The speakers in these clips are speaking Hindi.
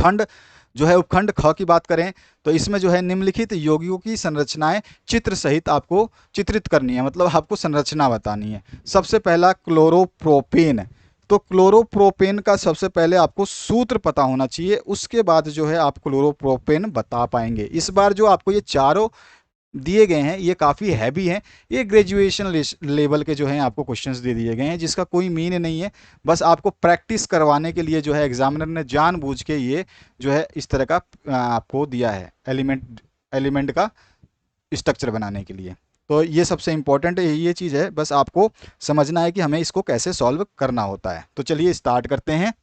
खंड जो है उपखंड ख की बात करें तो इसमें जो है निम्नलिखित यौगिकों की संरचनाएं चित्र सहित आपको चित्रित करनी है, मतलब आपको संरचना बतानी है। सबसे पहला क्लोरोप्रोपेन। तो क्लोरोप्रोपेन का सबसे पहले आपको सूत्र पता होना चाहिए, उसके बाद जो है आप क्लोरोप्रोपेन बता पाएंगे। इस बार जो आपको ये चारों दिए गए हैं ये काफ़ी हैवी हैं, ये ग्रेजुएशन लेवल के जो हैं आपको क्वेश्चंस दे दिए गए हैं, जिसका कोई मीन नहीं है, बस आपको प्रैक्टिस करवाने के लिए जो है एग्जामिनर ने जानबूझ के ये जो है इस तरह का आपको दिया है एलिमेंट का स्ट्रक्चर बनाने के लिए। तो ये सबसे इंपॉर्टेंट ये चीज़ है, बस आपको समझना है कि हमें इसको कैसे सॉल्व करना होता है। तो चलिए स्टार्ट करते हैं।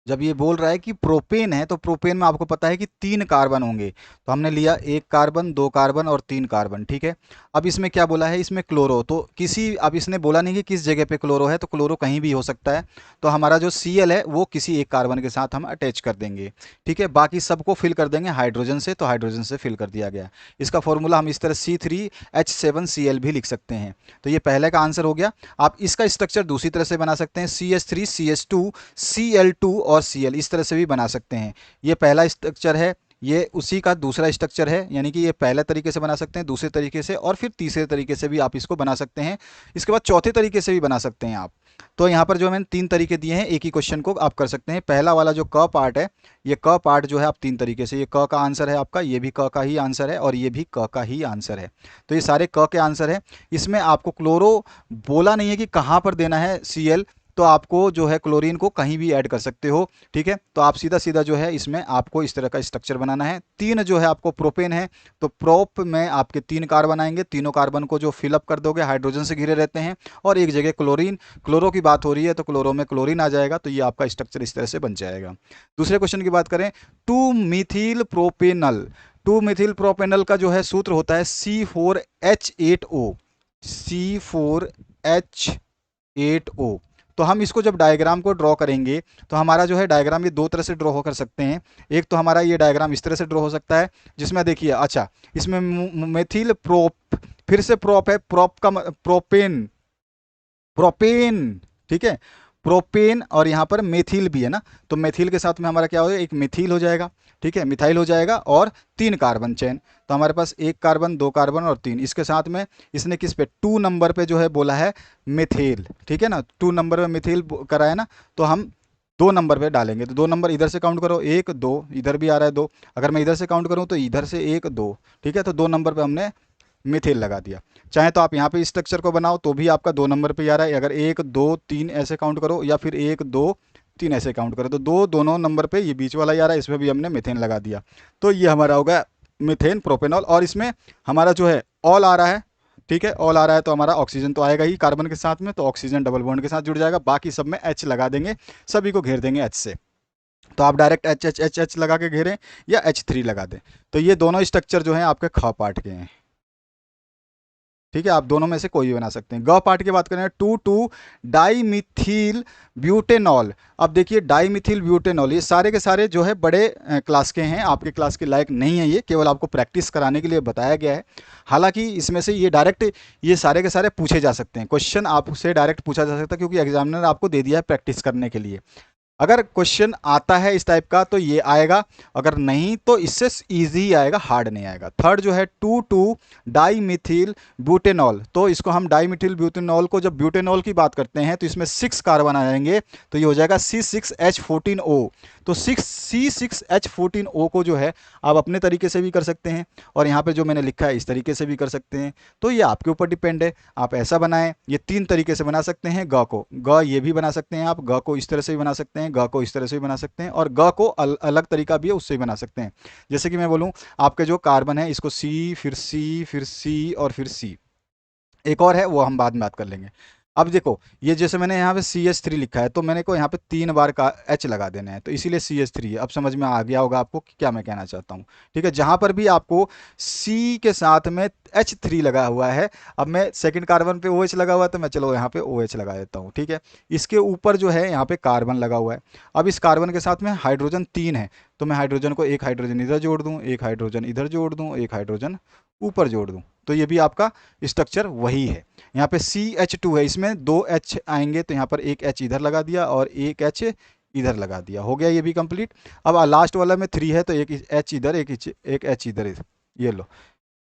जब ये बोल रहा है कि प्रोपेन है तो प्रोपेन में आपको पता है कि 3 कार्बन होंगे, तो हमने लिया 1 कार्बन, 2 कार्बन और 3 कार्बन, ठीक है। अब इसमें क्या बोला है, इसमें क्लोरो, तो किसी, अब इसने बोला नहीं कि किस जगह पे क्लोरो है, तो क्लोरो कहीं भी हो सकता है। तो हमारा जो Cl है वो किसी एक कार्बन के साथ हम अटैच कर देंगे, ठीक है। बाकी सबको फिल कर देंगे हाइड्रोजन से, तो हाइड्रोजन से फिल कर दिया गया। इसका फॉर्मूला हम इस तरह C3H7Cl भी लिख सकते हैं। तो ये पहले का आंसर हो गया। आप इसका स्ट्रक्चर दूसरी तरह से बना सकते हैं, CH3CH2 Cl2 और Cl, इस तरह से भी बना सकते हैं। ये पहला स्ट्रक्चर है, ये उसी का दूसरा स्ट्रक्चर है, यानी कि ये पहले तरीके से बना सकते हैं, दूसरे तरीके से, और फिर तीसरे तरीके से भी आप इसको बना सकते हैं। इसके बाद चौथे तरीके से भी बना सकते हैं आप। तो यहाँ पर जो मैंने 3 तरीके दिए हैं, एक ही क्वेश्चन को आप कर सकते हैं। पहला वाला जो क पार्ट है, ये क पार्ट जो है आप 3 तरीके से, ये क का आंसर है आपका, ये भी क का ही आंसर है, और ये भी क का ही आंसर है। तो ये सारे क के आंसर है। इसमें आपको क्लोरो बोला नहीं है कि कहाँ पर देना है Cl, तो आपको जो है क्लोरीन को कहीं भी ऐड कर सकते हो, ठीक है। तो आप सीधा सीधा जो है इसमें आपको इस तरह का स्ट्रक्चर बनाना है। 3 जो है आपको प्रोपेन है, तो प्रोप में आपके 3 कार्बन आएंगे, तीनों कार्बन को जो फिलअप कर दोगे, हाइड्रोजन से घिरे रहते हैं, और एक जगह क्लोरीन, क्लोरो की बात हो रही है तो क्लोरो में क्लोरीन आ जाएगा, तो ये आपका स्ट्रक्चर इस तरह से बन जाएगा। दूसरे क्वेश्चन की बात करें, 2 मिथिल प्रोपेनल। 2 मिथिल प्रोपेनल का जो है सूत्र होता है C4H8O, C4H8O। तो हम इसको जब डायग्राम को ड्रॉ करेंगे तो हमारा जो है डायग्राम ये 2 तरह से ड्रॉ हो कर सकते हैं। एक तो हमारा ये डायग्राम इस तरह से ड्रॉ हो सकता है, जिसमें देखिए, अच्छा, इसमें मेथिल प्रोप, फिर से प्रोप है, प्रोप का प्रोपेन, प्रोपेन, ठीक है, प्रोपेन, और यहाँ पर मेथिल भी है ना, तो मेथिल के साथ में हमारा क्या होगा, एक मिथिल हो जाएगा, ठीक है, मिथाइल हो जाएगा, और 3 कार्बन चेन। तो हमारे पास 1 कार्बन, 2 कार्बन और 3, इसके साथ में इसने किस पे 2 नंबर पे जो है बोला है मिथेल, ठीक है ना, 2 नंबर पे मिथेल करा है ना, तो हम 2 नंबर पे डालेंगे। तो 2 नंबर इधर से काउंट करो, 1 2, इधर भी आ रहा है 2, अगर मैं इधर से काउंट करूँ तो इधर से 1 2, ठीक है। तो 2 नंबर पे हमने मिथेल लगा दिया। चाहे तो आप यहाँ पे स्ट्रक्चर को बनाओ तो भी आपका 2 नंबर पे आ रहा है, अगर 1 2 3 ऐसे काउंट करो, या फिर 1 2 3 ऐसे काउंट करो, तो दोनों नंबर पे ये बीच वाला आ रहा है, इसमें भी हमने मिथेन लगा दिया। तो ये हमारा होगा मिथेन प्रोपेनॉल, और इसमें हमारा जो है ऑल आ रहा है, ठीक है, ऑल आ रहा है, तो हमारा ऑक्सीजन तो आएगा ही कार्बन के साथ में, तो ऑक्सीजन डबल बॉन्ड के साथ जुड़ जाएगा, बाकी सब में H लगा देंगे, सभी को घेर देंगे H से। तो आप direct H H H H लगा के घेरें या H3 लगा दें। तो ये दोनों स्ट्रक्चर जो हैं आपके ख पार्ट के हैं, ठीक है, आप दोनों में से कोई भी बना सकते हैं। ग पार्ट की बात करें, 2 डाईमिथिल ब्यूटेनॉल। अब देखिए, डाईमिथिल ब्यूटेनॉल, ये सारे के सारे जो है बड़े क्लास के हैं, आपके क्लास के लायक नहीं है, ये केवल आपको प्रैक्टिस कराने के लिए बताया गया है। हालांकि इसमें से ये डायरेक्ट, ये सारे के सारे पूछे जा सकते हैं, क्वेश्चन आपसे डायरेक्ट पूछा जा सकता है, क्योंकि एग्जामिनर आपको दे दिया है प्रैक्टिस करने के लिए। अगर क्वेश्चन आता है इस टाइप का तो ये आएगा, अगर नहीं तो इससे इजी ही आएगा, हार्ड नहीं आएगा। थर्ड जो है 2 डाईमिथिल ब्यूटेनॉल, तो इसको हम डाईमिथिल ब्यूटेनॉल को जब ब्यूटेनॉल की बात करते हैं तो इसमें 6 कार्बन आ जाएंगे, तो ये हो जाएगा C6H14O। तो C6H14O को जो है आप अपने तरीके से भी कर सकते हैं, और यहाँ पे जो मैंने लिखा है इस तरीके से भी कर सकते हैं। तो ये आपके ऊपर डिपेंड है, आप ऐसा बनाएं। ये 3 तरीके से बना सकते हैं। ग को, ग ये भी बना सकते हैं आप, ग को इस तरह से भी बना सकते हैं, ग को इस तरह से भी बना सकते हैं, और ग को अलग तरीका भी है, उससे भी बना सकते हैं। जैसे कि मैं बोलूँ, आपके जो कार्बन है इसको C, फिर C, फिर C और फिर C, एक और है वो हम बाद में बात कर लेंगे। अब देखो, ये जैसे मैंने यहाँ पे CH3 लिखा है, तो मैंने को यहाँ पे 3 बार का H लगा देना है, तो इसीलिए CH3 है। अब समझ में आ गया होगा आपको कि क्या मैं कहना चाहता हूँ, ठीक है। जहाँ पर भी आपको C के साथ में H3 लगा हुआ है, अब मैं सेकंड कार्बन पे OH लगा हुआ है, तो मैं चलो यहाँ पे OH लगा देता हूँ, ठीक है। इसके ऊपर जो है यहाँ पे कार्बन लगा हुआ है। अब इस कार्बन के साथ में हाइड्रोजन 3 है, तो मैं हाइड्रोजन को, एक हाइड्रोजन इधर जोड़ दूँ, एक हाइड्रोजन इधर जोड़ दूँ, एक हाइड्रोजन ऊपर जोड़ दूँ, तो ये भी आपका स्ट्रक्चर वही है। यहाँ पे CH2 है, इसमें 2 H आएंगे, तो यहाँ पर एक H इधर लगा दिया और एक H इधर लगा दिया, हो गया ये भी कंप्लीट। अब लास्ट वाला में 3 है तो एक एच इधर, एक एच इधर, ये लो।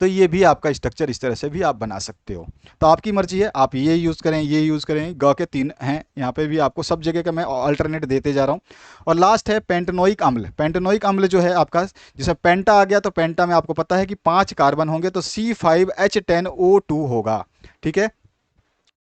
तो ये भी आपका स्ट्रक्चर इस तरह से भी आप बना सकते हो। तो आपकी मर्जी है, आप ये यूज़ करें, ये यूज़ करें। ग के 3 हैं यहाँ पे भी, आपको सब जगह का मैं अल्टरनेट देते जा रहा हूँ। और लास्ट है पेंटेनोइक अम्ल। पेंटेनोइक अम्ल जो है आपका, जिसमें पेंटा आ गया तो पेंटा में आपको पता है कि 5 कार्बन होंगे तो C5H10O2 होगा। ठीक है,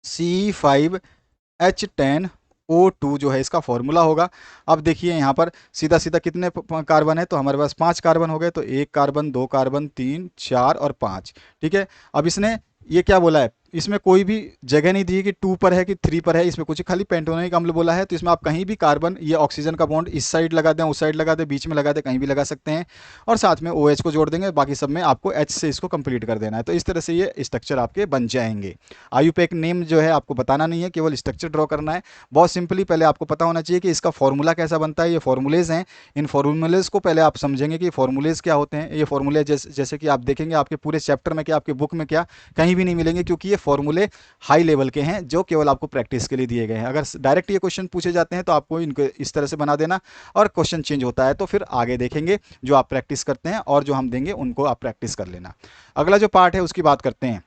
C5H10O2 जो है इसका फॉर्मूला होगा। अब देखिए यहाँ पर सीधा सीधा कितने कार्बन है, तो हमारे पास 5 कार्बन हो गए, तो 1 कार्बन, 2 कार्बन, 3, 4 और 5। ठीक है, अब इसने ये क्या बोला है, इसमें कोई भी जगह नहीं दी है कि 2 पर है कि 3 पर है, इसमें कुछ खाली पेंटोनिक अम्ल बोला है। तो इसमें आप कहीं भी कार्बन, ये ऑक्सीजन का बॉन्ड इस साइड लगा दें, उस साइड लगा दें, बीच में लगा दें, कहीं भी लगा सकते हैं। और साथ में OH को जोड़ देंगे, बाकी सब में आपको H से इसको कंप्लीट कर देना है। तो इस तरह से ये स्ट्रक्चर आपके बन जाएंगे। IUPAC नेम जो है आपको बताना नहीं है, केवल स्ट्रक्चर ड्रॉ करना है। बहुत सिंपली पहले आपको पता होना चाहिए कि इसका फॉर्मूला कैसा बनता है। ये फॉर्मूलेज हैं, इन फॉर्मूलेज को पहले आप समझेंगे कि फॉर्मूलेज क्या होते हैं। ये फॉर्मूले जैसे कि आप देखेंगे आपके पूरे चैप्टर में क्या, आपके बुक में क्या, कहीं भी नहीं मिलेंगे, क्योंकि ये फॉर्मूले हाई लेवल के हैं जो केवल आपको प्रैक्टिस के लिए दिए गए हैं। अगर डायरेक्ट ये क्वेश्चन पूछे जाते हैं तो आपको इनको इस तरह से बना देना, और क्वेश्चन चेंज होता है तो फिर आगे देखेंगे जो आप प्रैक्टिस करते हैं, और जो हम देंगे उनको आप प्रैक्टिस कर लेना। अगला जो पार्ट है उसकी बात करते हैं।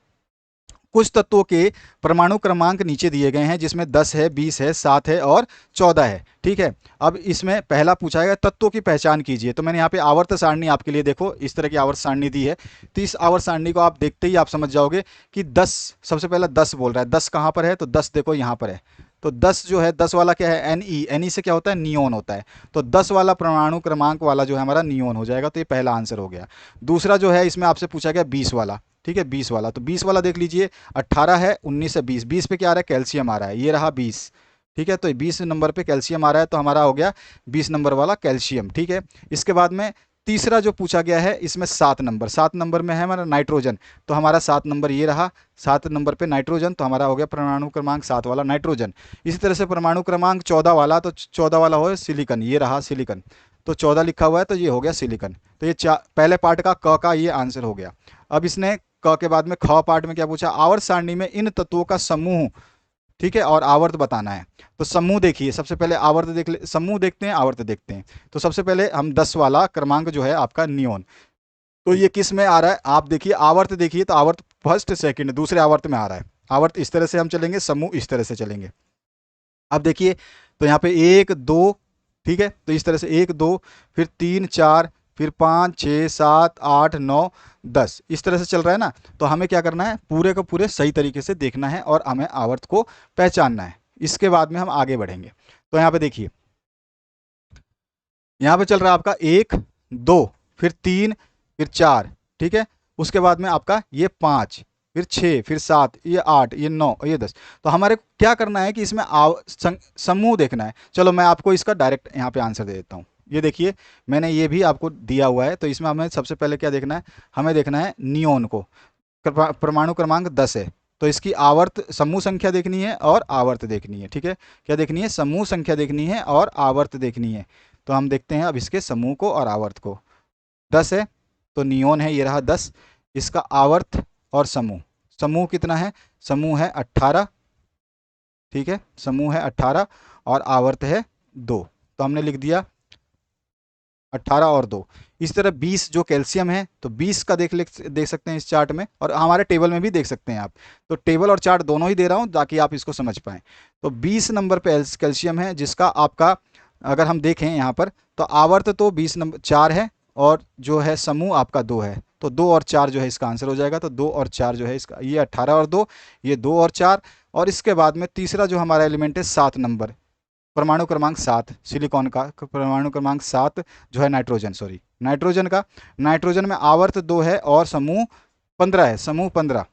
कुछ तत्वों के परमाणु क्रमांक नीचे दिए गए हैं, जिसमें 10 है, 20 है, 7 है और 14 है। ठीक है, अब इसमें पहला पूछा गया तत्वों की पहचान कीजिए। तो मैंने यहाँ पे आवर्त सारणी आपके लिए, देखो इस तरह की आवर्त सारणी दी है। तो इस आवर्त सारणी को आप देखते ही आप समझ जाओगे कि 10, सबसे पहला 10 बोल रहा है। 10 कहाँ पर है, तो 10 देखो यहाँ पर है। तो 10 जो है, 10 वाला क्या है, Ne से क्या होता है, नियोन होता है। तो 10 वाला परमाणु क्रमांक वाला जो है हमारा नियोन हो जाएगा। तो ये पहला आंसर हो गया। दूसरा जो है इसमें आपसे पूछा गया 20 वाला। ठीक है, 20 वाला, तो 20 वाला देख लीजिए, 18 है, 19 है, 20। 20 पे क्या आ रहा है, कैल्शियम आ रहा है, ये रहा 20। ठीक है, तो 20 नंबर पे कैल्शियम आ रहा है, तो हमारा हो गया 20 नंबर वाला कैल्शियम। ठीक है, इसके बाद में तीसरा जो पूछा गया है इसमें 7 नंबर में है हमारा नाइट्रोजन। तो हमारा 7 नंबर ये रहा, 7 नंबर पे नाइट्रोजन, तो हमारा हो गया परमाणु क्रमांक 7 वाला नाइट्रोजन। इसी तरह से परमाणु क्रमांक 14 वाला, तो 14 वाला हो सिलिकन, ये रहा सिलिकन। तो 14 लिखा हुआ है तो ये हो गया सिलिकन। तो ये पहले पार्ट का क का ये आंसर हो गया। अब इसने क के बाद में ख पार्ट में क्या पूछा, आवर्त सारणी में इन तत्वों का समूह। ठीक है, और आवर्त बताना है। तो समूह देखिए, सबसे पहले आवर्त देख ले, समूह देखते हैं, आवर्त देखते हैं। तो सबसे पहले हम 10 वाला क्रमांक जो है आपका नियोन, तो ये किस में आ रहा है, आप देखिए आवर्त देखिए, तो आवर्त फर्स्ट सेकंड दूसरे आवर्त में आ रहा है। आवर्त इस तरह से हम चलेंगे, समूह इस तरह से चलेंगे। अब देखिए, तो यहाँ पे 1 2, ठीक है, तो इस तरह से 1 2, फिर 3 4, फिर 5 6 7 8 9 10, इस तरह से चल रहा है ना। तो हमें क्या करना है, पूरे को पूरे सही तरीके से देखना है और हमें आवर्त को पहचानना है। इसके बाद में हम आगे बढ़ेंगे। तो यहाँ पे देखिए, यहाँ पे चल रहा है आपका 1 2, फिर 3, फिर 4। ठीक है, उसके बाद में आपका ये 5, फिर 6, फिर 7, ये 8, ये 9 और ये 10। तो हमारे को क्या करना है कि इसमें समूह देखना है। चलो मैं आपको इसका डायरेक्ट यहाँ पे आंसर दे देता हूँ। ये देखिए, मैंने ये भी आपको दिया हुआ है। तो इसमें हमें सबसे पहले क्या देखना है, हमें देखना है नियोन को। परमाणु क्रमांक 10 है, तो इसकी आवर्त समूह संख्या देखनी है और आवर्त देखनी है। ठीक है, क्या देखनी है, समूह संख्या देखनी है और आवर्त देखनी है। तो हम देखते हैं अब इसके समूह को और आवर्त को। 10 है तो नियोन है, ये रहा 10। इसका आवर्त और समूह, समूह कितना है, समूह है 18। ठीक है, समूह है 18 और आवर्त है 2। तो हमने लिख दिया 18 और 2। इस तरह 20 जो कैल्शियम है, तो 20 का देख सकते हैं इस चार्ट में, और हमारे टेबल में भी देख सकते हैं आप। तो टेबल और चार्ट दोनों ही दे रहा हूँ ताकि आप इसको समझ पाएँ। तो 20 नंबर पे कैल्शियम है, जिसका आपका अगर हम देखें यहाँ पर, तो आवर्त तो 20 नंबर 4 है, और जो है समूह आपका 2 है। तो 2 और 4 जो है इसका आंसर हो जाएगा। तो 2 और 4 जो है इसका, ये 18 और 2, ये 2 और 4। और इसके बाद में तीसरा जो हमारा एलिमेंट है 7 नंबर, परमाणु क्रमांक 7 सिलिकॉन का, परमाणु क्रमांक 7 जो है नाइट्रोजन, सॉरी नाइट्रोजन का। नाइट्रोजन में आवर्त 2 है और समूह 15 है, समूह 15।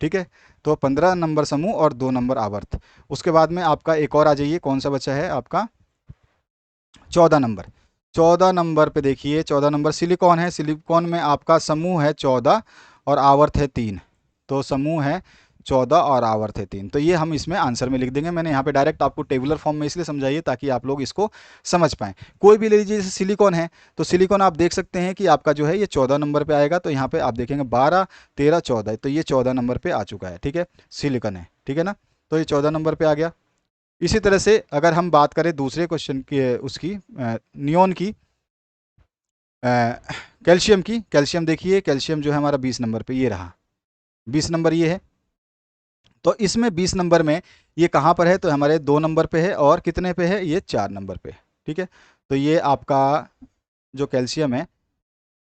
ठीक है, तो 15 नंबर समूह और 2 नंबर आवर्त। उसके बाद में आपका एक और आ जाइए, कौन सा बचा है आपका, 14 नंबर। 14 नंबर पे देखिए, 14 नंबर सिलिकॉन है। सिलिकॉन में आपका समूह है 14 और आवर्त है 3। तो समूह है 14 और आवर्त है 3। तो ये हम इसमें आंसर में लिख देंगे। मैंने यहाँ पे डायरेक्ट आपको टेबुलर फॉर्म में इसलिए समझाइए ताकि आप लोग इसको समझ पाएँ। कोई भी ले लीजिए, जैसे सिलिकॉन है, तो सिलिकॉन आप देख सकते हैं कि आपका जो है ये 14 नंबर पे आएगा। तो यहाँ पे आप देखेंगे 12 13 14, तो ये 14 नंबर पे आ चुका है। ठीक है, सिलिकॉन है, ठीक है ना। तो ये 14 नंबर पे आ गया। इसी तरह से अगर हम बात करें दूसरे क्वेश्चन की, उसकी नियोन की, कैल्शियम की, कैल्शियम देखिए, कैल्शियम जो है हमारा 20 नंबर पे ये रहा, 20 नंबर ये है। तो इसमें 20 नंबर में ये कहाँ पर है, तो हमारे 2 नंबर पे है, और कितने पे है, ये 4 नंबर पे है। ठीक है, तो ये आपका जो कैल्शियम है,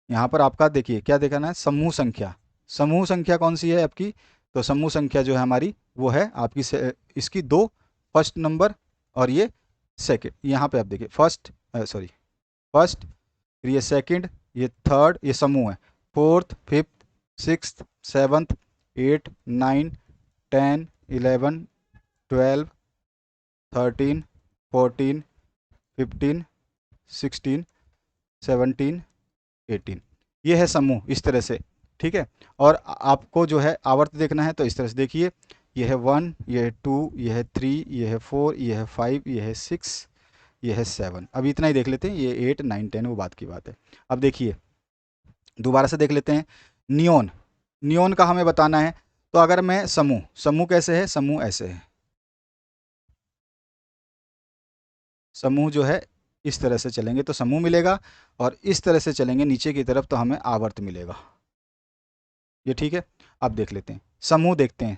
यहाँ पर आपका देखिए क्या देखना है, समूह संख्या, समूह संख्या कौन सी है आपकी, तो समूह संख्या जो है हमारी वो है आपकी इसकी 2 फर्स्ट नंबर, और ये सेकंड, यहाँ पे आप देखिए फर्स्ट, सॉरी फर्स्ट, फिर ये सेकंड, ये थर्ड, ये समूह है, fourth, fifth, sixth, seventh, eight, nine, 10, 11, 12, 13, 14, 15, 16, 17, 18, ये है समूह इस तरह से। ठीक है, और आपको जो है आवर्त देखना है, तो इस तरह से देखिए, ये है 1, ये है 2, ये है 3, ये है 4, ये है 5, ये है 6, ये है 7। अब इतना ही देख लेते हैं, ये 8, 9, 10 वो बात की बात है। अब देखिए दोबारा से देख लेते हैं, नियोन, नियोन का हमें बताना है। तो अगर मैं समूह, समूह कैसे है, समूह ऐसे है, समूह जो है इस तरह से चलेंगे तो समूह मिलेगा, और इस तरह से चलेंगे नीचे की तरफ तो हमें आवर्त मिलेगा। ये ठीक है, अब देख लेते हैं समूह, देखते हैं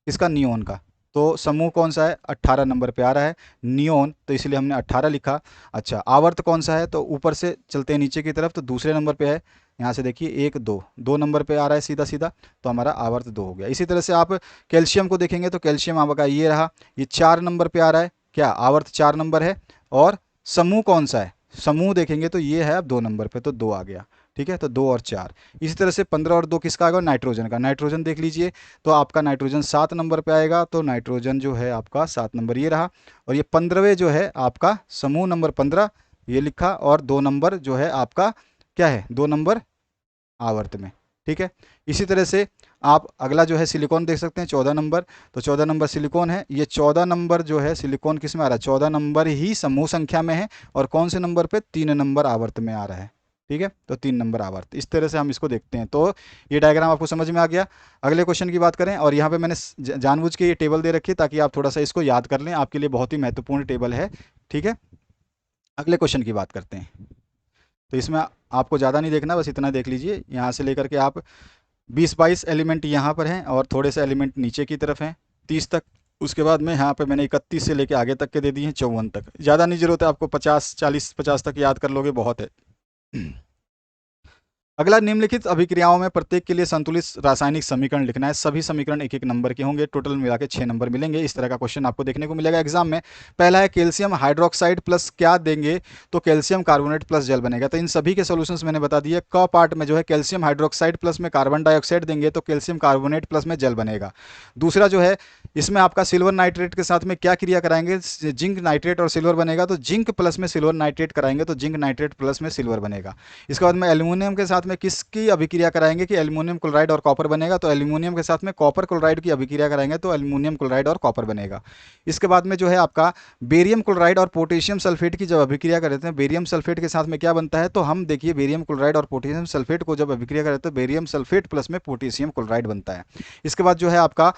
इसका, नियोन का। तो समूह कौन सा है, 18 नंबर पे आ रहा है, नियोन, तो इसलिए हमने 18 लिखा। अच्छा, आवर्त कौन सा है, तो ऊपर से चलते हैं नीचे की तरफ, तो दूसरे नंबर पे है, यहाँ से देखिए 1, 2, 2 नंबर पे आ रहा है सीधा सीधा, तो हमारा आवर्त 2 हो गया। इसी तरह से आप कैल्शियम को देखेंगे, तो कैल्शियम आपका ये रहा, ये 4 नंबर पे आ रहा है, क्या आवर्त 4 नंबर है, और समूह कौन सा है, समूह देखेंगे तो ये है अब 2 नंबर पे, तो 2 आ गया। ठीक है, तो 2 और 4, इसी तरह से 15 और 2 किसका आ गया, नाइट्रोजन का, नाइट्रोजन देख लीजिए, तो आपका नाइट्रोजन 7 नंबर पे आएगा, तो नाइट्रोजन जो है आपका 7 नंबर ये रहा, और ये 15वें जो है आपका समूह नंबर 15 ये लिखा, और 2 नंबर जो है आपका क्या है, 2 नंबर आवर्त में। ठीक है, इसी तरह से आप अगला जो है सिलिकॉन देख सकते हैं, 14 नंबर, तो 14 नंबर सिलिकॉन है, ये 14 नंबर जो है सिलिकॉन किस में आ रहा है, 14 नंबर ही समूह संख्या में है, और कौन से नंबर पे, 3 नंबर आवर्त में आ रहा है। ठीक है, तो 3 नंबर आवर्त, इस तरह से हम इसको देखते हैं। तो ये डायग्राम आपको समझ में आ गया। अगले क्वेश्चन की बात करें, और यहाँ पे मैंने जानबूझ के ये टेबल दे रखी है ताकि आप थोड़ा सा इसको याद कर लें, आपके लिए बहुत ही महत्वपूर्ण टेबल है। ठीक है, अगले क्वेश्चन की बात करते हैं। तो इसमें आपको ज़्यादा नहीं देखना, बस इतना देख लीजिए, यहाँ से लेकर के आप 20-22 एलिमेंट यहाँ पर हैं, और थोड़े से एलिमेंट नीचे की तरफ हैं 30 तक। उसके बाद में यहाँ पे मैंने 31 से लेके आगे तक के दे दिए हैं 54 तक। ज़्यादा नहीं जरूरत है आपको, 50, 40, 50 तक याद कर लोगे बहुत है। अगला, निम्नलिखित अभिक्रियाओं में प्रत्येक के लिए संतुलित रासायनिक समीकरण लिखना है। सभी समीकरण 1-1 नंबर के होंगे, टोटल मिला के 6 नंबर मिलेंगे। इस तरह का क्वेश्चन आपको देखने को मिलेगा एग्जाम में। पहला है कैल्शियम हाइड्रोक्साइड प्लस क्या देंगे, तो कैल्शियम कार्बोनेट प्लस जल बनेगा। तो इन सभी के सोल्यूशंस मैंने बता दिए। क पार्ट में जो है कैल्शियम हाइड्रोक्साइड प्लस में कार्बन डाइऑक्साइड देंगे तो कैल्शियम कार्बोनेट प्लस में जल बनेगा। दूसरा जो है, इसमें आपका सिल्वर नाइट्रेट के साथ में क्या क्रिया कराएंगे, जिंक नाइट्रेट और सिल्वर बनेगा, तो जिंक प्लस में सिल्वर नाइट्रेट कराएंगे तो जिंक नाइट्रेट प्लस में सिल्वर बनेगा। इसके बाद में एल्यूमिनियम के साथ में किसकी अभिक्रिया कराएंगे कि एल्यूमिनियम क्लोराइड और कॉपर बनेगा, तो एल्यूमिनियम के साथ में कॉपर क्लोराइड की अभिक्रिया कराएंगे तो एल्यूमिनियम क्लोराइड और कॉपर बनेगा। इसके बाद में जो है आपका बेरियम क्लोराइड और पोटेशियम सल्फेट की जब अभिक्रिया करते हैं, बेरियम सल्फेट के साथ में क्या बनता है, तो हम देखिए बेरियम क्लोराइड और पोटेशियम सल्फेट को जब अभिक्रिया करते हैं तो बेरियम सल्फेट प्लस में पोटेशियम क्लोराइड बनता है। इसके बाद जो है आपका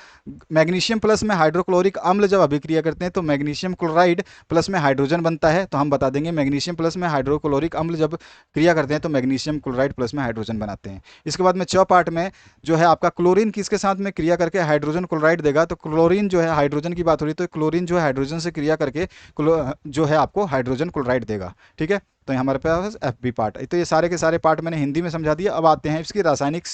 मैग्नीशियम प्लस में हाइड्रोक्लोरिक अम्ल जब अभिक्रिया करते हैं तो मैग्नीशियम क्लोराइड प्लस में हाइड्रोजन बनता है, तो हम बता देंगे मैग्नीशियम प्लस में हाइड्रोक्लोरिक अम्ल जब क्रिया करते हैं तो मैग्नीशियम क्लोराइड प्लस में हाइड्रोजन बनाते हैं। इसके बाद में च पार्ट में जो है आपका क्लोरीन किसके साथ में क्रिया करके हाइड्रोजन क्लोराइड देगा, तो क्लोरीन जो है हाइड्रोजन की बात हो रही है तो क्लोरीन जो है हाइड्रोजन से क्रिया करके जो है आपको हाइड्रोजन क्लोराइड देगा। ठीक है, तो हमारे पास एफ बी पार्ट। तो ये सारे के सारे पार्ट मैंने हिंदी में समझा दिया। अब आते हैं इसकी रासायनिक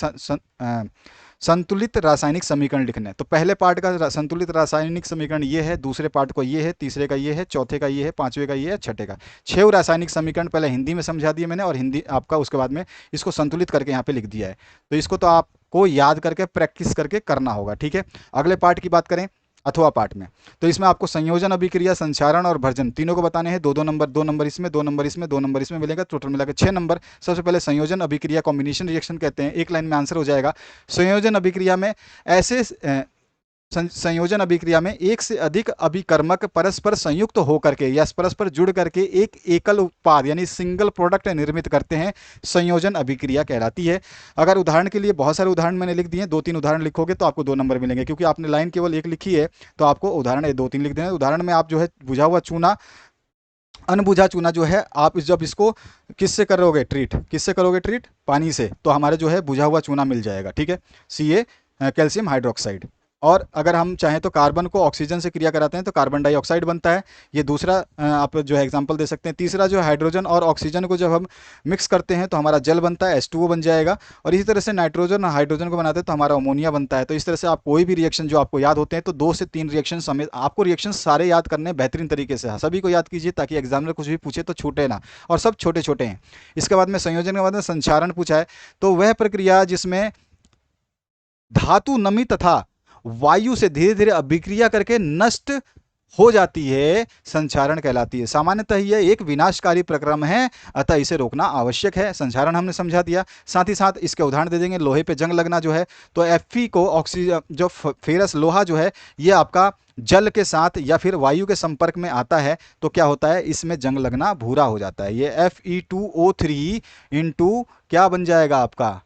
संतुलित रासायनिक समीकरण लिखने। तो पहले पार्ट का संतुलित रासायनिक समीकरण ये है, दूसरे पार्ट को ये है, तीसरे का ये है, चौथे का ये है, पांचवे का ये है, छठे का। 6 रासायनिक समीकरण पहले हिंदी में समझा दिए मैंने, और हिंदी आपका उसके बाद में इसको संतुलित करके यहाँ पे लिख दिया है। तो इसको तो आपको याद करके प्रैक्टिस करके करना होगा। ठीक है, अगले पार्ट की बात करें अथवा पार्ट में, तो इसमें आपको संयोजन अभिक्रिया संचारण और भर्जन तीनों को बताने हैं। 2-2 नंबर, 2 नंबर इसमें, 2 नंबर इसमें, 2 नंबर इसमें मिलेगा, टोटल मिला के 6 नंबर। सबसे पहले संयोजन अभिक्रिया कॉम्बिनेशन रिएक्शन कहते हैं, एक लाइन में आंसर हो जाएगा। संयोजन अभिक्रिया में ऐसे संयोजन अभिक्रिया में एक से अधिक अभिकर्मक परस्पर संयुक्त होकर के या परस्पर जुड़ करके एक एकल उत्पाद यानी सिंगल प्रोडक्ट निर्मित करते हैं, संयोजन अभिक्रिया कहलाती है। अगर उदाहरण के लिए बहुत सारे उदाहरण मैंने लिख दिए, 2-3 उदाहरण लिखोगे तो आपको 2 नंबर मिलेंगे, क्योंकि आपने लाइन केवल एक लिखी है तो आपको उदाहरण 2-3 लिख देना। उदाहरण में आप जो है बुझा हुआ चूना, अनबुझा चूना जो है, आप जब इसको किससे करोगे ट्रीट, किससे करोगे ट्रीट, पानी से, तो हमारे जो है बुझा हुआ चूना मिल जाएगा। ठीक है, Ca कैल्शियम हाइड्रोक्साइड। और अगर हम चाहें तो कार्बन को ऑक्सीजन से क्रिया कराते हैं तो कार्बन डाइऑक्साइड बनता है। ये दूसरा आप जो है एग्जांपल दे सकते हैं। तीसरा जो है हाइड्रोजन और ऑक्सीजन को जब हम मिक्स करते हैं तो हमारा जल बनता है, H2O बन जाएगा। और इसी तरह से नाइट्रोजन और हाइड्रोजन को बनाते हैं तो हमारा अमोनिया बनता है। तो इस तरह से आप कोई भी रिएक्शन जो आपको याद होते हैं तो 2 से 3 रिएक्शन समेत आपको रिएक्शन सारे याद करने बेहतरीन तरीके से, सभी को याद कीजिए ताकि एग्जामिनर कुछ भी पूछे तो छूटे ना, और सब छोटे छोटे हैं। इसके बाद में संयोजन के बाद में संचारण पूछा है, तो वह प्रक्रिया जिसमें धातु नमी तथा वायु से धीरे धीरे अभिक्रिया करके नष्ट हो जाती है, संचारण कहलाती है। सामान्यतः यह एक विनाशकारी प्रक्रम है, अतः इसे रोकना आवश्यक है। संचारण हमने समझा दिया। साथ ही साथ इसके उदाहरण दे देंगे। लोहे पे जंग लगना जो है, तो Fe को ऑक्सीजन जो फेरस लोहा जो है ये आपका जल के साथ या फिर वायु के संपर्क में आता है तो क्या होता है, इसमें जंग लगना भूरा हो जाता है। ये Fe2O3 इंटू क्या बन जाएगा आपका,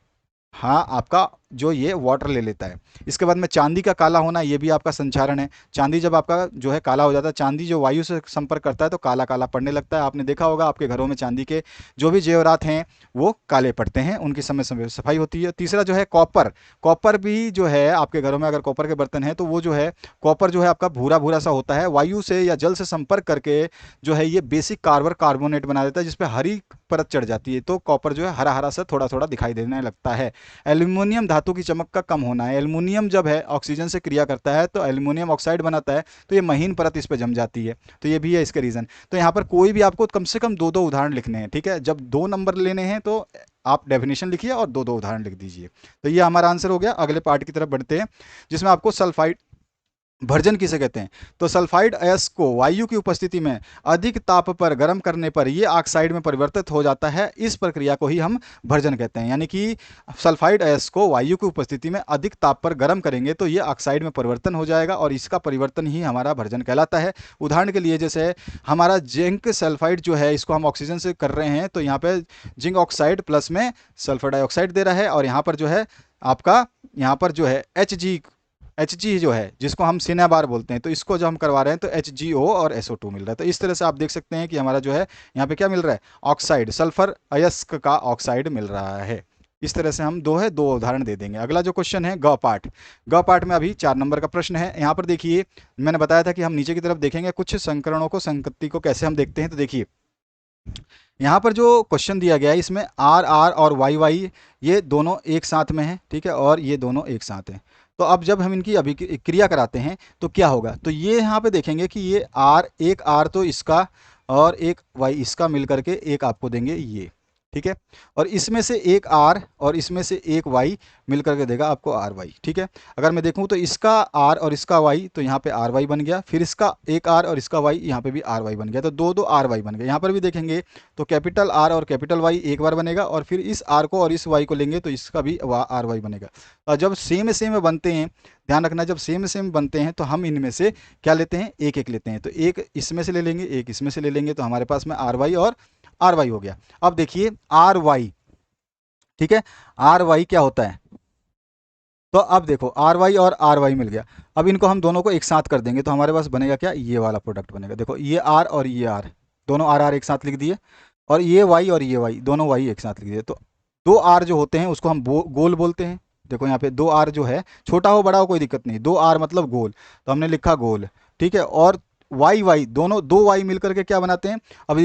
हाँ आपका जो ये वाटर ले लेता है। इसके बाद में चांदी का काला होना, ये भी आपका संचारण है। चांदी जब आपका जो है काला हो जाता है, चांदी जो वायु से संपर्क करता है तो काला काला पड़ने लगता है। आपने देखा होगा आपके घरों में चांदी के जो भी जेवरात हैं वो काले पड़ते हैं, उनकी समय समय सफाई होती है। तीसरा जो है कॉपर, कॉपर भी जो है आपके घरों में अगर कॉपर के बर्तन हैं तो वो जो है कॉपर जो है आपका भूरा भूरा सा होता है, वायु से या जल से संपर्क करके जो है ये बेसिक कार्बोनेट बना देता है, जिसपे हरी परत चढ़ जाती है तो कॉपर जो है हरा हरा सा थोड़ा थोड़ा दिखाई देने लगता है। एल्यूमिनियम धातु की चमक का कम होना है, एल्युमिनियम जब है ऑक्सीजन से क्रिया करता है तो एल्युमिनियम ऑक्साइड बनाता है तो ये महीन परत इस पर जम जाती है, तो ये भी है इसका रीज़न। तो यहाँ पर कोई भी आपको कम से कम 2-2 उदाहरण लिखने हैं। ठीक है, जब 2 नंबर लेने हैं तो आप डेफिनेशन लिखिए और 2-2 उदाहरण लिख दीजिए। तो ये हमारा आंसर हो गया। अगले पार्ट की तरफ बढ़ते हैं जिसमें आपको सल्फाइड भर्जन किसे कहते हैं, तो सल्फाइड अयस्क को वायु की उपस्थिति में अधिक ताप पर गर्म करने पर यह ऑक्साइड में परिवर्तित हो जाता है। इस प्रक्रिया को ही हम भर्जन कहते हैं। यानी कि सल्फाइड अयस्क को वायु की उपस्थिति में अधिक ताप पर गर्म करेंगे तो ये ऑक्साइड में परिवर्तन हो जाएगा और इसका परिवर्तन ही हमारा भर्जन कहलाता है। उदाहरण के लिए जैसे हमारा जिंक सल्फाइड जो है इसको हम ऑक्सीजन से कर रहे हैं तो यहाँ पर जिंक ऑक्साइड प्लस में सल्फर डाइऑक्साइड दे रहा है, और यहाँ पर जो है आपका यहाँ पर जो है Hg जो है जिसको हम सिनेबार बोलते हैं, तो इसको जो हम करवा रहे हैं तो HgO और SO2 मिल रहा है। तो इस तरह से आप देख सकते हैं कि हमारा जो है यहाँ पे क्या मिल रहा है, ऑक्साइड, सल्फर अयस्क का ऑक्साइड मिल रहा है। इस तरह से हम 2 उदाहरण दे देंगे। अगला जो क्वेश्चन है ग पार्ट में अभी 4 नंबर का प्रश्न है। यहाँ पर देखिए मैंने बताया था कि हम नीचे की तरफ देखेंगे कुछ संकरणों को, संगति को कैसे हम देखते हैं। तो देखिए यहाँ पर जो क्वेश्चन दिया गया है इसमें आर आर और वाई वाई ये दोनों एक साथ में है, ठीक है, और ये दोनों एक साथ हैं। तो अब जब हम इनकी अभिक्रिया कराते हैं तो क्या होगा, तो ये यहाँ पे देखेंगे कि ये आर, एक आर तो इसका और एक वाई इसका मिल करके एक आपको देंगे ये, ठीक है, और इसमें से एक आर और इसमें से एक वाई मिल करके देगा आपको आर वाई। ठीक है, अगर मैं देखूं तो इसका आर और इसका वाई तो यहाँ पे आर वाई बन गया, फिर इसका एक आर और इसका वाई यहाँ पे भी आर वाई बन गया, तो 2-2 आर वाई बन गए। यहाँ पर भी देखेंगे तो कैपिटल आर और कैपिटल वाई एक बार बनेगा, और फिर इस आर को और इस वाई को लेंगे तो इसका भी आर वाई बनेगा। और जब सेम बनते हैं, ध्यान रखना, जब सेम बनते हैं तो हम इनमें से क्या लेते हैं, एक एक लेते हैं। तो एक इसमें से ले लेंगे, एक इसमें से ले लेंगे, तो हमारे पास में आर वाई और आर वाई हो गया। अब देखिए आर वाई, ठीक है, आर वाई क्या होता है, तो अब देखो आर वाई और आर वाई मिल गया। अब इनको हम दोनों को एक साथ कर देंगे तो हमारे पास बनेगा क्या, ये वाला प्रोडक्ट बनेगा। देखो ये आर और ये आर, दोनों आर आर एक साथ लिख दिए, और ये वाई और ये वाई, दोनों वाई एक साथ लिख दिए। तो 2 आर जो होते हैं उसको हम गोल बोलते हैं। देखो यहाँ पे 2 आर जो है, छोटा हो बड़ा हो कोई दिक्कत नहीं, 2 आर मतलब गोल, तो हमने लिखा गोल, ठीक है। और वाई वाई दोनों 2 वाई मिलकर के क्या बनाते हैं, अब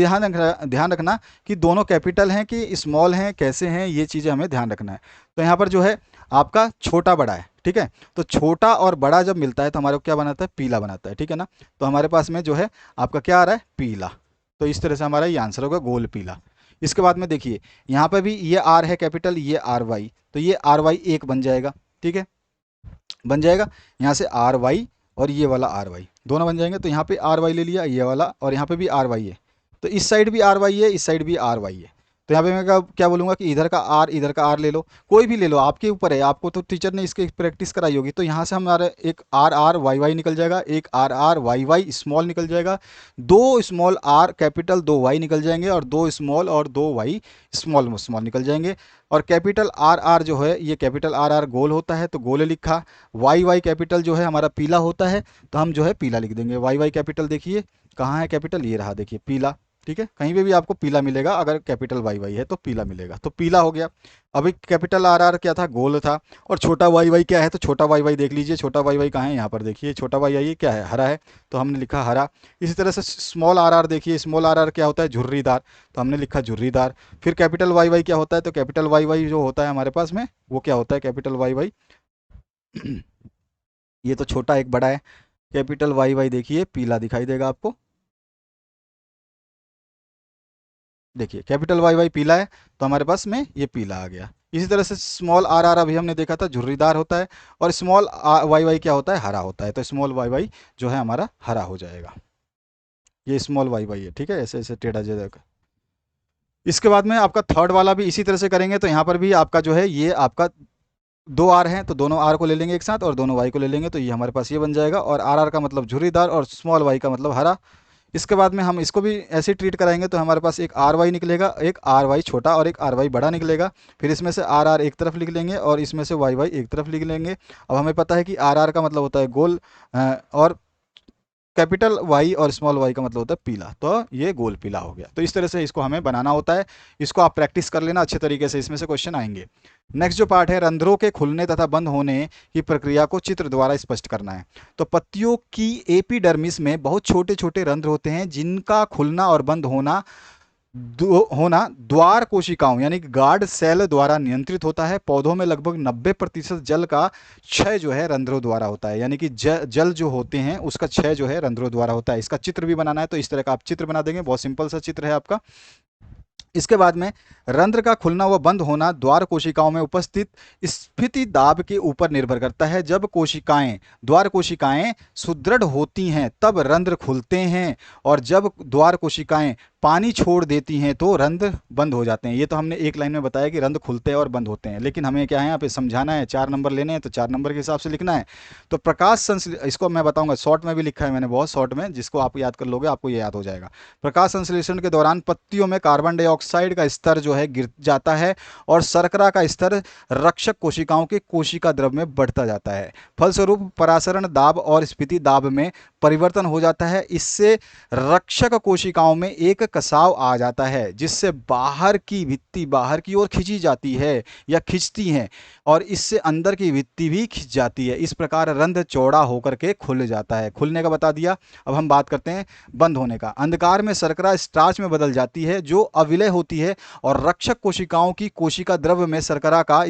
ध्यान रखना कि दोनों कैपिटल हैं कि स्मॉल हैं, कैसे हैं, ये चीज़ें हमें ध्यान रखना है। तो यहाँ पर जो है आपका छोटा बड़ा है, ठीक है, तो छोटा और बड़ा जब मिलता है तो हमारे को क्या बनाता है, पीला बनाता है, ठीक है ना। तो हमारे पास में जो है आपका क्या आ रहा है, पीला। तो इस तरह से हमारा ये आंसर होगा, गोल पीला। इसके बाद में देखिए यहाँ पर भी ये आर है कैपिटल, ये आर वाई, तो ये आर वाई एक बन जाएगा, ठीक है, बन जाएगा। यहाँ से आर वाई और ये वाला आर वाई दोनों बन जाएंगे। तो यहाँ पे आर वाई ले लिया ये वाला, और यहाँ पे भी आर वाई है, तो इस साइड भी आर वाई है, इस साइड भी आर वाई है। तो यहाँ पे मैं क्या बोलूँगा कि इधर का आर ले लो, कोई भी ले लो, आपके ऊपर है, आपको तो टीचर ने इसकी प्रैक्टिस कराई होगी। तो यहाँ से हमारा एक आर आर वाई वाई निकल जाएगा, एक R R Y Y small निकल जाएगा, दो स्मॉल आर कैपिटल, दो वाई निकल जाएंगे, और दो स्मॉल और दो वाई स्मॉल स्मॉल निकल जाएंगे। और कैपिटल आर आर जो है, ये कैपिटल आर आर गोल होता है तो गोल लिखा, वाई वाई कैपिटल जो है हमारा पीला होता है तो हम जो है पीला लिख देंगे। वाई वाई कैपिटल देखिए कहाँ है कैपिटल, ये रहा देखिए पीला। ठीक है, कहीं पे भी आपको पीला मिलेगा, अगर कैपिटल वाई वाई है तो पीला मिलेगा, तो पीला हो गया। अभी कैपिटल आर आर क्या था, गोल था, और छोटा वाई वाई क्या है, तो छोटा वाई वाई देख लीजिए, छोटा वाई वाई कहाँ है, यहाँ पर देखिए, छोटा वाई वाई क्या है, हरा है, तो हमने लिखा हरा। इसी तरह से स्मॉल आर आर देखिए, स्मॉल आर आर क्या होता है, झुर्रीदार, तो हमने लिखा झुर्रीदार। फिर कैपिटल वाई वाई क्या होता है, तो कैपिटल वाई वाई जो होता है हमारे पास में, वो क्या होता है कैपिटल वाई वाई ये तो छोटा एक बड़ा है, कैपिटल वाई वाई देखिए पीला दिखाई देगा आपको, देखिए कैपिटल वाई वाई पीला है, तो हमारे पास में ये पीला आ गया। इसी तरह से स्मॉल आर आर अभी हमने देखा था झुर्रीदार होता है, और स्मॉल वाई वाई क्या होता है, हरा होता है, तो स्मॉल वाई वाई जो है हमारा हरा हो जाएगा। ये स्मॉल वाई वाई है, ठीक है, ऐसे ऐसे टेढ़ा जाएगा। इसके बाद में आपका थर्ड वाला भी इसी तरह से करेंगे, तो यहाँ पर भी आपका जो है ये आपका दो आर हैं, तो दोनों आर को ले लेंगे एक साथ, और दोनों वाई को ले लेंगे, तो ये हमारे पास ये बन जाएगा। और आर आर का मतलब झुर्रीदार, और स्मॉल वाई का मतलब हरा। इसके बाद में हम इसको भी ऐसे ट्रीट कराएंगे, तो हमारे पास एक आर वाई निकलेगा, एक आर वाई छोटा और एक आर वाई बड़ा निकलेगा। फिर इसमें से आर आर एक तरफ लिख लेंगे, और इसमें से वाई वाई एक तरफ लिख लेंगे। अब हमें पता है कि आर आर का मतलब होता है गोल, और कैपिटल वाई और स्मॉल वाई का मतलब होता है पीला, तो ये गोल पीला हो गया। तो इस तरह से इसको हमें बनाना होता है, इसको आप प्रैक्टिस कर लेना अच्छे तरीके से, इसमें से क्वेश्चन आएंगे। नेक्स्ट जो पार्ट है, रंध्रों के खुलने तथा बंद होने की प्रक्रिया को चित्र द्वारा स्पष्ट करना है। तो पत्तियों की एपिडर्मिस में बहुत छोटे छोटे रंध्र होते हैं, जिनका खुलना और बंद होना द्वार कोशिकाओं यानी कि गार्ड सेल द्वारा नियंत्रित होता है। पौधों में लगभग 90% जल का क्षय जो है रंध्रों द्वारा होता है, यानी कि जल जो होते हैं उसका क्षय जो है रंध्रों द्वारा होता है। इसका चित्र भी बनाना है, तो इस तरह का आप चित्र बना देंगे, बहुत सिंपल सा चित्र है आपका। इसके बाद में रंध्र का खुलना व बंद होना द्वार कोशिकाओं में उपस्थित स्फीति दाब के ऊपर निर्भर करता है। जब द्वार कोशिकाएं सुदृढ़ होती हैं तब रंध्र खुलते हैं, और जब द्वार कोशिकाएं पानी छोड़ देती हैं तो रंध्र बंद हो जाते हैं। ये तो हमने एक लाइन में बताया कि रंध्र खुलते हैं और बंद होते हैं, लेकिन हमें क्या है यहाँ पे समझाना है, 4 नंबर लेने हैं तो 4 नंबर के हिसाब से लिखना है। तो इसको मैं बताऊंगा, शॉर्ट में भी लिखा है मैंने, बहुत शॉर्ट में, जिसको आप याद कर लोगे आपको ये याद हो जाएगा। प्रकाश संश्लेषण के दौरान पत्तियों में कार्बन डाइऑक्साइड का स्तर जो है गिर जाता है, और शर्करा का स्तर रक्षक कोशिकाओं के कोशिका द्रव में बढ़ता जाता है। फलस्वरूप परासरण दाब और स्फीति दाब में परिवर्तन हो जाता है। इससे रक्षक कोशिकाओं में एक कसाव आ जाता है, जिससे बाहर की भित्ति बाहर की ओर खींची जाती है या खींचती है, और इससे अंदर की भित्ति भी खिंच जाती है। इस प्रकार रंध्र चौड़ा होकर के खुल जाता है। खुलने का बता दिया। अब हम बात करते हैं बंद होने का। अंधकार में शर्करा स्टार्च में बदल जाती है, जो अविलय होती है, और रक्षक कोशिकाओं की कोशिका द्रव्य में शर्करा का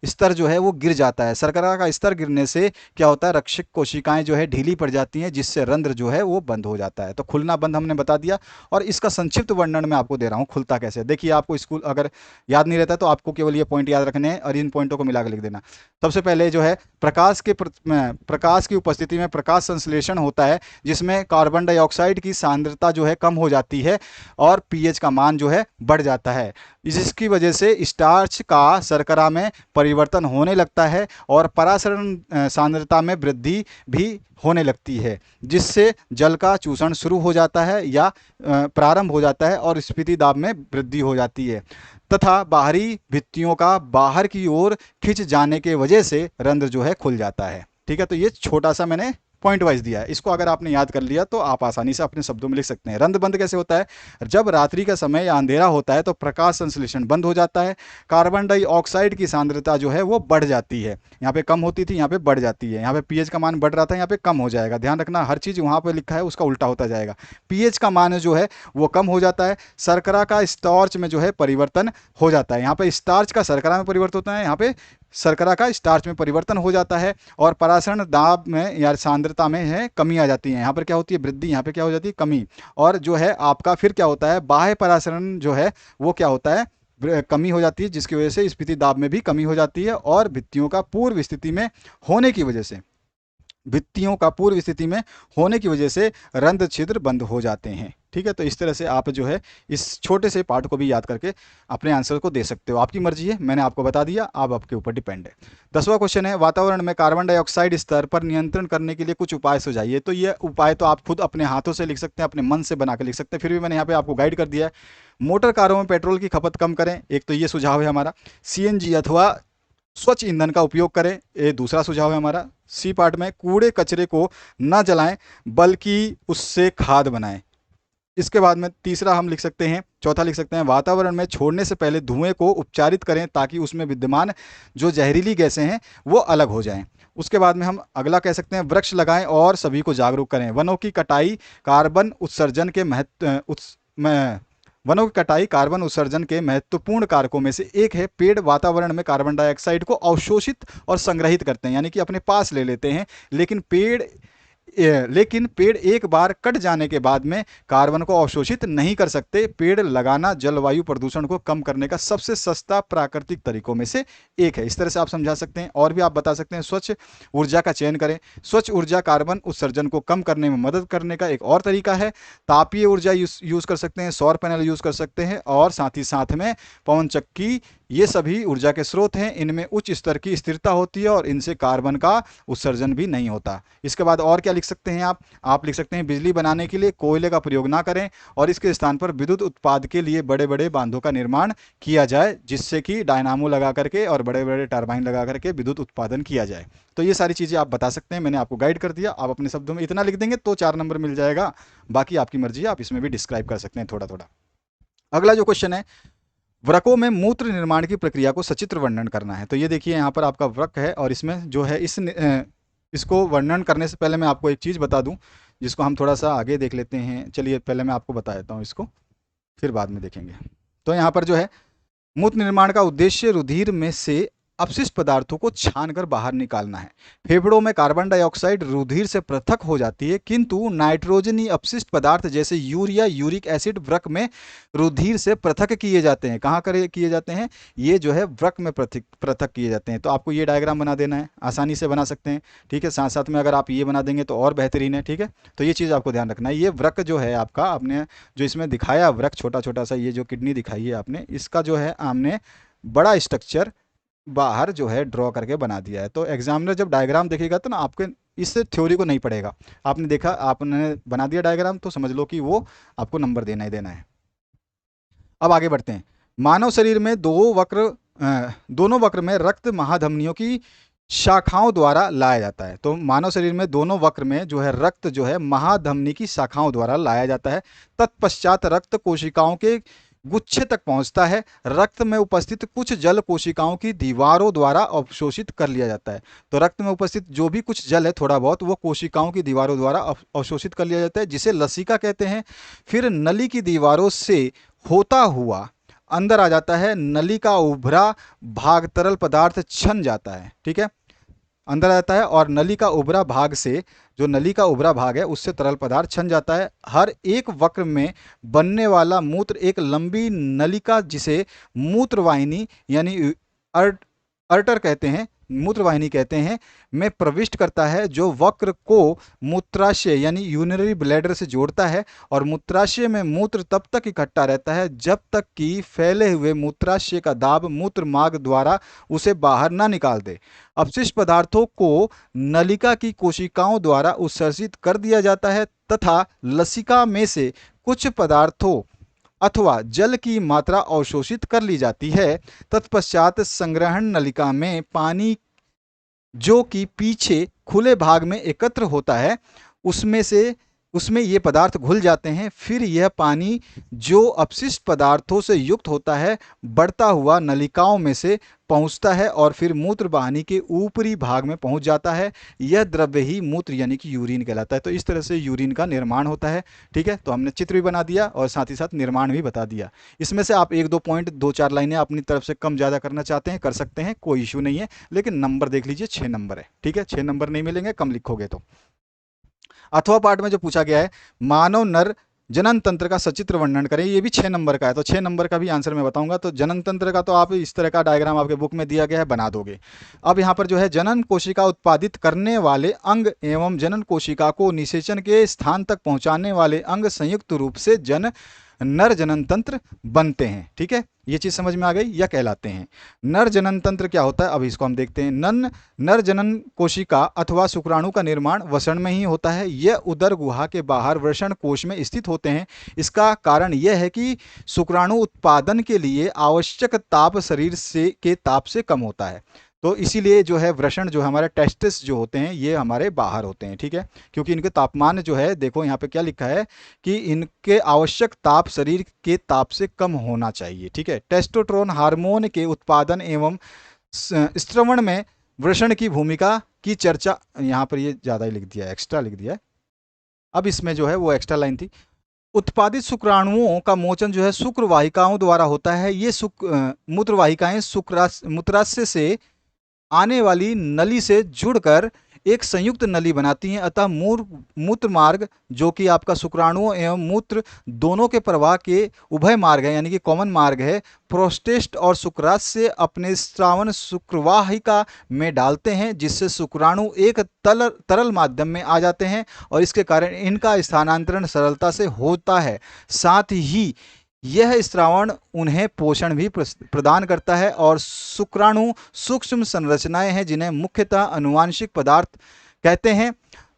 स्तर जो है वो गिर जाता है। शर्करा का स्तर गिरने से क्या होता है, रक्षक कोशिकाएं जो है ढीली पड़ जाती हैं, जिससे रंध्र जो है वो बंद हो जाता है। तो खुलना बंद हमने बता दिया, और इसका संक्षिप्त वर्णन मैं आपको दे रहा हूँ, खुलता कैसे। देखिए आपको स्कूल अगर याद नहीं रहता तो आपको केवल ये पॉइंट याद रखने हैं, और इन पॉइंटों को मिलाकर लिख देना। सबसे पहले जो है प्रकाश की उपस्थिति में प्रकाश संश्लेषण होता है, जिसमें कार्बन डाइऑक्साइड की सांद्रता जो है कम हो जाती है, और पीएच का मान जो है बढ़ जाता है। जिसकी वजह से स्टार्च का शर्करा में परिवर्तन होने लगता है, और परासरण सांद्रता में वृद्धि भी होने लगती है, जिससे जल का चूषण शुरू हो जाता है या प्रारंभ हो जाता है, और स्फीति दाब में वृद्धि हो जाती है, तथा बाहरी भित्तियों का बाहर की ओर खिंच जाने के वजह से रंध्र जो है खुल जाता है। ठीक है, तो ये छोटा सा मैंने पॉइंट वाइज दिया है, इसको अगर आपने याद कर लिया तो आप आसानी से अपने शब्दों में लिख सकते हैं। रंध्र बंद कैसे होता है, जब रात्रि का समय या अंधेरा होता है तो प्रकाश संश्लेषण बंद हो जाता है, कार्बन डाइऑक्साइड की सांद्रता जो है वो बढ़ जाती है। यहाँ पे कम होती थी, यहाँ पे बढ़ जाती है। यहाँ पे पीएच का मान बढ़ रहा था, यहाँ पे कम हो जाएगा। ध्यान रखना, हर चीज़ वहाँ पे लिखा है उसका उल्टा होता जाएगा। पीएच का मान जो है वो कम हो जाता है। शर्करा का स्टार्च में जो है परिवर्तन हो जाता है। यहाँ पे स्टार्च का शर्करा में परिवर्तन होता है, यहाँ पे शर्करा का स्टार्च में परिवर्तन हो जाता है, और परासरण दाब में या सांद्रता में है कमी आ जाती है। यहाँ पर क्या होती है, वृद्धि, यहाँ पे क्या हो जाती है, कमी। और जो है आपका फिर क्या होता है, बाह्य परासरण जो है वो क्या होता है, कमी हो जाती है, जिसकी वजह से स्फीति दाब में भी कमी हो जाती है, और भित्तियों का पूर्व स्थिति में होने की वजह से भित्तियों का पूर्व स्थिति में होने की वजह से रंध्र छिद्र बंद हो जाते हैं। ठीक है, तो इस तरह से आप जो है इस छोटे से पार्ट को भी याद करके अपने आंसर को दे सकते हो। आपकी मर्जी है, मैंने आपको बता दिया, आप आपके ऊपर डिपेंड है। 10वां क्वेश्चन है, वातावरण में कार्बन डाइऑक्साइड स्तर पर नियंत्रण करने के लिए कुछ उपाय सुझाइए। तो ये उपाय तो आप खुद अपने हाथों से लिख सकते हैं, अपने मन से बना के लिख सकते हैं, फिर भी मैंने यहाँ पे आपको गाइड कर दिया है। मोटर कारों में पेट्रोल की खपत कम करें, एक तो ये सुझाव है हमारा। सीएनजी अथवा स्वच्छ ईंधन का उपयोग करें, ये दूसरा सुझाव है हमारा। सी पार्ट में कूड़े कचरे को न जलाएं बल्कि उससे खाद बनाएं। इसके बाद में तीसरा हम लिख सकते हैं, चौथा लिख सकते हैं, वातावरण में छोड़ने से पहले धुएं को उपचारित करें ताकि उसमें विद्यमान जो जहरीली गैसें हैं वो अलग हो जाएं। उसके बाद में हम अगला कह सकते हैं, वृक्ष लगाएं और सभी को जागरूक करें। वनों की कटाई कार्बन उत्सर्जन के वनों की कटाई कार्बन उत्सर्जन के महत्वपूर्ण कारकों में से एक है। पेड़ वातावरण में कार्बन डाइऑक्साइड को अवशोषित और संग्रहित करते हैं, यानी कि अपने पास ले लेते हैं, लेकिन पेड़ एक बार कट जाने के बाद में कार्बन को अवशोषित नहीं कर सकते। पेड़ लगाना जलवायु प्रदूषण को कम करने का सबसे सस्ता प्राकृतिक तरीकों में से एक है। इस तरह से आप समझा सकते हैं। और भी आप बता सकते हैं, स्वच्छ ऊर्जा का चयन करें। स्वच्छ ऊर्जा कार्बन उत्सर्जन को कम करने में मदद करने का एक और तरीका है। तापीय ऊर्जा यूज़ कर सकते हैं, सौर पैनल यूज़ कर सकते हैं, और साथ ही साथ में पवन चक्की, ये सभी ऊर्जा के स्रोत हैं। इनमें उच्च स्तर की स्थिरता होती है और इनसे कार्बन का उत्सर्जन भी नहीं होता। इसके बाद और क्या लिख सकते हैं आप लिख सकते हैं, बिजली बनाने के लिए कोयले का प्रयोग ना करें और इसके स्थान पर विद्युत उत्पाद के लिए बड़े बड़े बांधों का निर्माण किया जाए, जिससे कि डायनामो लगा करके और बड़े बड़े टरबाइन लगा करके विद्युत उत्पादन किया जाए। तो ये सारी चीज़ें आप बता सकते हैं, मैंने आपको गाइड कर दिया। आप अपने शब्दों में इतना लिख देंगे तो 4 नंबर मिल जाएगा, बाकी आपकी मर्जी है, आप इसमें भी डिस्क्राइब कर सकते हैं थोड़ा थोड़ा। अगला जो क्वेश्चन है, वृकों में मूत्र निर्माण की प्रक्रिया को सचित्र वर्णन करना है। तो ये देखिए यहाँ पर आपका वृक है और इसमें जो है इसको वर्णन करने से पहले मैं आपको एक चीज़ बता दूं, जिसको हम थोड़ा सा आगे देख लेते हैं। चलिए पहले मैं आपको बता देता हूँ इसको, फिर बाद में देखेंगे। तो यहाँ पर जो है मूत्र निर्माण का उद्देश्य रुधिर में से अपशिष्ट पदार्थों को छानकर बाहर निकालना है। फेफड़ों में कार्बन डाइऑक्साइड रुधिर से पृथक हो जाती है, किंतु नाइट्रोजनी अपशिष्ट पदार्थ जैसे यूरिया, यूरिक एसिड वृक में रुधिर से पृथक किए जाते हैं। कहाँ किए जाते हैं? ये जो है वृक में पृथक किए जाते हैं। तो आपको ये डायग्राम बना देना है, आसानी से बना सकते हैं। ठीक है, साथ साथ में अगर आप ये बना देंगे तो और बेहतरीन है। ठीक है, तो ये चीज़ आपको ध्यान रखना है। ये वृक जो है आपका, आपने जो इसमें दिखाया वृक छोटा छोटा सा, ये जो किडनी दिखाई है आपने, इसका जो है हमने बड़ा स्ट्रक्चर बाहर जो है ड्रॉ करके बना दिया है। तो एग्जामिनर जब डायग्राम देखेगा तो ना आपके इससे थ्योरी को नहीं पढ़ेगा। आपने देखा, आपने बना दिया डायग्राम, तो समझ लो कि वो आपको नंबर देना ही देना है। अब आगे बढ़ते हैं। मानव शरीर में दोनों वक्र में रक्त महाधमनियों की शाखाओं द्वारा लाया जाता है। तो मानव शरीर में दोनों वक्र में जो है रक्त जो है महाधमनी की शाखाओं द्वारा लाया जाता है। तत्पश्चात रक्त कोशिकाओं के गुच्छे तक पहुंचता है। रक्त में उपस्थित कुछ जल कोशिकाओं की दीवारों द्वारा अवशोषित कर लिया जाता है। तो रक्त में उपस्थित जो भी कुछ जल है थोड़ा बहुत, वो कोशिकाओं की दीवारों द्वारा अवशोषित कर लिया जाता है, जिसे लसिका कहते हैं। फिर नली की दीवारों से होता हुआ अंदर आ जाता है। नली का उभरा भाग तरल पदार्थ छन जाता है। ठीक है, अंदर आता है और नली का उभरा भाग से, जो नली का उभरा भाग है उससे तरल पदार्थ छन जाता है। हर एक वक्र में बनने वाला मूत्र एक लंबी नलिका, जिसे मूत्रवाहिनी यानी अर्टर कहते हैं, मूत्रवाहिनी कहते हैं, में प्रविष्ट करता है, जो वक्र को मूत्राशय यानी यूरिनरी ब्लैडर से जोड़ता है। और मूत्राशय में मूत्र तब तक इकट्ठा रहता है जब तक कि फैले हुए मूत्राशय का दाब मूत्र मार्ग द्वारा उसे बाहर ना निकाल दे। अपशिष्ट पदार्थों को नलिका की कोशिकाओं द्वारा उत्सर्जित कर दिया जाता है तथा लसिका में से कुछ पदार्थों अथवा जल की मात्रा अवशोषित कर ली जाती है। तत्पश्चात संग्रहण नलिका में पानी, जो कि पीछे खुले भाग में एकत्र होता है, उसमें ये पदार्थ घुल जाते हैं। फिर यह पानी, जो अपशिष्ट पदार्थों से युक्त होता है, बढ़ता हुआ नलिकाओं में से पहुंचता है और फिर मूत्र वाहिनी के ऊपरी भाग में पहुंच जाता है। यह द्रव्य ही मूत्र यानी कि यूरिन कहलाता है। तो इस तरह से यूरिन का निर्माण होता है। ठीक है, तो हमने चित्र भी बना दिया और साथ ही साथ निर्माण भी बता दिया। इसमें से आप 1-2 पॉइंट, 2-4 लाइनें अपनी तरफ से कम ज़्यादा करना चाहते हैं कर सकते हैं, कोई इशू नहीं है। लेकिन नंबर देख लीजिए, 6 नंबर है। ठीक है, 6 नंबर नहीं मिलेंगे कम लिखोगे तो। अथवा पार्ट में जो पूछा गया है, मानव नर जनन तंत्र का सचित्र वर्णन करें। ये भी 6 नंबर का है, तो 6 नंबर का भी आंसर मैं बताऊंगा। तो जनन तंत्र का तो आप इस तरह का डायग्राम आपके बुक में दिया गया है, बना दोगे। अब यहाँ पर जो है जनन कोशिका उत्पादित करने वाले अंग एवं जनन कोशिका को निषेचन के स्थान तक पहुंचाने वाले अंग संयुक्त रूप से नर जनन तंत्र बनते हैं। ठीक है, ये चीज समझ में आ गई, या कहलाते हैं। नर जनन तंत्र क्या होता है, अब इसको हम देखते हैं। नर जनन कोशिका अथवा शुक्राणु का निर्माण वसण में ही होता है। यह उदर गुहा के बाहर वृषण कोश में स्थित होते हैं। इसका कारण यह है कि शुक्राणु उत्पादन के लिए आवश्यक ताप शरीर से के ताप से कम होता है। तो इसीलिए जो है वृषण जो हमारे टेस्टिस जो होते हैं ये हमारे बाहर होते हैं। ठीक है, क्योंकि इनके तापमान जो है, देखो यहाँ पे क्या लिखा है कि इनके आवश्यक ताप शरीर के ताप से कम होना चाहिए। ठीक है, टेस्टोस्टेरोन हार्मोन के उत्पादन एवं स्त्रवण में वृषण की भूमिका की चर्चा, यहाँ पर ये ज़्यादा ही लिख दिया है, एक्स्ट्रा लिख दिया है। अब इसमें जो है वो एक्स्ट्रा लाइन थी। उत्पादित शुक्राणुओं का मोचन जो है शुक्र वाहिकाओं द्वारा होता है। ये मूत्र वाहिकाएं मूत्राशय से आने वाली नली से जुड़कर एक संयुक्त नली बनाती हैं। अतः मूत्र मार्ग जो कि आपका शुक्राणुओं एवं मूत्र दोनों के प्रवाह के उभय मार्ग है, यानी कि कॉमन मार्ग है, प्रोस्टेट और शुक्राशय से अपने स्रावन शुक्रवाहिका में डालते हैं, जिससे शुक्राणु एक तरल माध्यम में आ जाते हैं और इसके कारण इनका स्थानांतरण सरलता से होता है। साथ ही यह स्रावण उन्हें पोषण भी प्रदान करता है। और शुक्राणु सूक्ष्म संरचनाएं हैं जिन्हें मुख्यतः अनुवांशिक पदार्थ कहते हैं,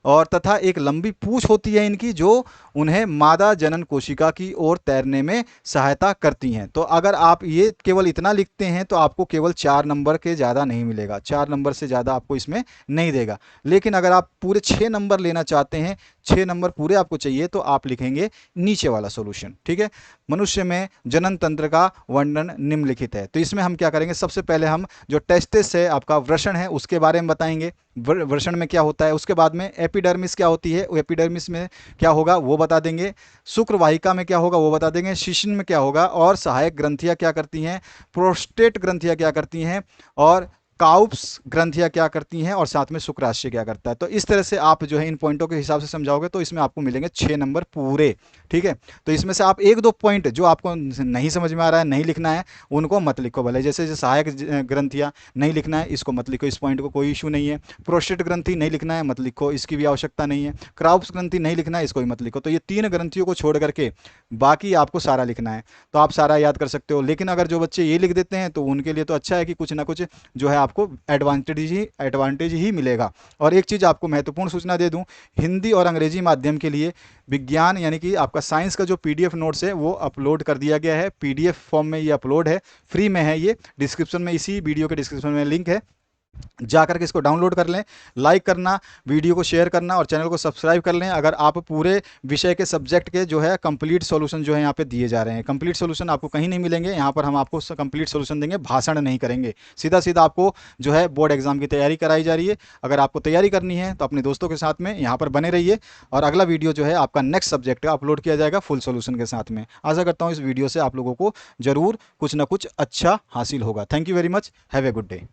और तथा एक लंबी पूंछ होती है इनकी जो उन्हें मादा जनन कोशिका की ओर तैरने में सहायता करती हैं। तो अगर आप ये केवल इतना लिखते हैं तो आपको केवल 4 नंबर के ज़्यादा नहीं मिलेगा, 4 नंबर से ज़्यादा आपको इसमें नहीं देगा। लेकिन अगर आप पूरे 6 नंबर लेना चाहते हैं, 6 नंबर पूरे आपको चाहिए, तो आप लिखेंगे नीचे वाला सोल्यूशन। ठीक है, मनुष्य में जनन तंत्र का वर्णन निम्नलिखित है। तो इसमें हम क्या करेंगे, सबसे पहले हम जो टेस्टिस है आपका वृषण है उसके बारे में बताएंगे, वृषण में क्या होता है। उसके बाद में एपिडर्मिस क्या होती है, एपिडर्मिस में क्या होगा वो बता देंगे। शुक्र वाहिका में क्या होगा वो बता देंगे। शिश्न में क्या होगा, और सहायक ग्रंथियां क्या करती हैं, प्रोस्टेट ग्रंथियां क्या करती हैं, और काउप्स ग्रंथियां क्या करती हैं, और साथ में शुक्राशय क्या करता है। तो इस तरह से आप जो है इन पॉइंटों के हिसाब से समझाओगे तो इसमें आपको मिलेंगे 6 नंबर पूरे। ठीक है, तो इसमें से आप 1-2 पॉइंट जो आपको नहीं समझ में आ रहा है, नहीं लिखना है, उनको मत लिखो। भले जैसे सहायक ग्रंथियां नहीं लिखना है, इसको मत लिखो, इस पॉइंट को कोई इशू नहीं है। प्रोस्टेट ग्रंथि नहीं लिखना है, मत लिखो, इसकी भी आवश्यकता नहीं है। क्राउप्स ग्रंथि नहीं लिखना है, इसको भी मत लिखो। तो ये 3 ग्रंथियों को छोड़ करके बाकी आपको सारा लिखना है, तो आप सारा याद कर सकते हो। लेकिन अगर जो बच्चे ये लिख देते हैं तो उनके लिए तो अच्छा है कि कुछ ना कुछ जो है आपको एडवांटेज ही मिलेगा। और एक चीज़ आपको महत्वपूर्ण सूचना दे दूं, हिंदी और अंग्रेजी माध्यम के लिए विज्ञान यानी कि आपका साइंस का जो पीडीएफ नोट्स है वो अपलोड कर दिया गया है। पीडीएफ फॉर्म में ये अपलोड है, फ्री में है। ये डिस्क्रिप्शन में, इसी वीडियो के डिस्क्रिप्शन में लिंक है, जाकर के इसको डाउनलोड कर लें। लाइक करना, वीडियो को शेयर करना और चैनल को सब्सक्राइब कर लें। अगर आप पूरे विषय के सब्जेक्ट के जो है कंप्लीट सॉल्यूशन जो है यहाँ पे दिए जा रहे हैं। कंप्लीट सॉल्यूशन आपको कहीं नहीं मिलेंगे, यहाँ पर हम आपको कंप्लीट सॉल्यूशन देंगे, भाषण नहीं करेंगे। सीधा सीधा आपको जो है बोर्ड एग्जाम की तैयारी कराई जा रही है। अगर आपको तैयारी करनी है तो अपने दोस्तों के साथ में यहाँ पर बने रहिए, और अगला वीडियो जो है आपका नेक्स्ट सब्जेक्ट का अपलोड किया जाएगा फुल सोल्यूशन के साथ में। आशा करता हूँ इस वीडियो से आप लोगों को जरूर कुछ ना कुछ अच्छा हासिल होगा। Thank you very much, have a good day.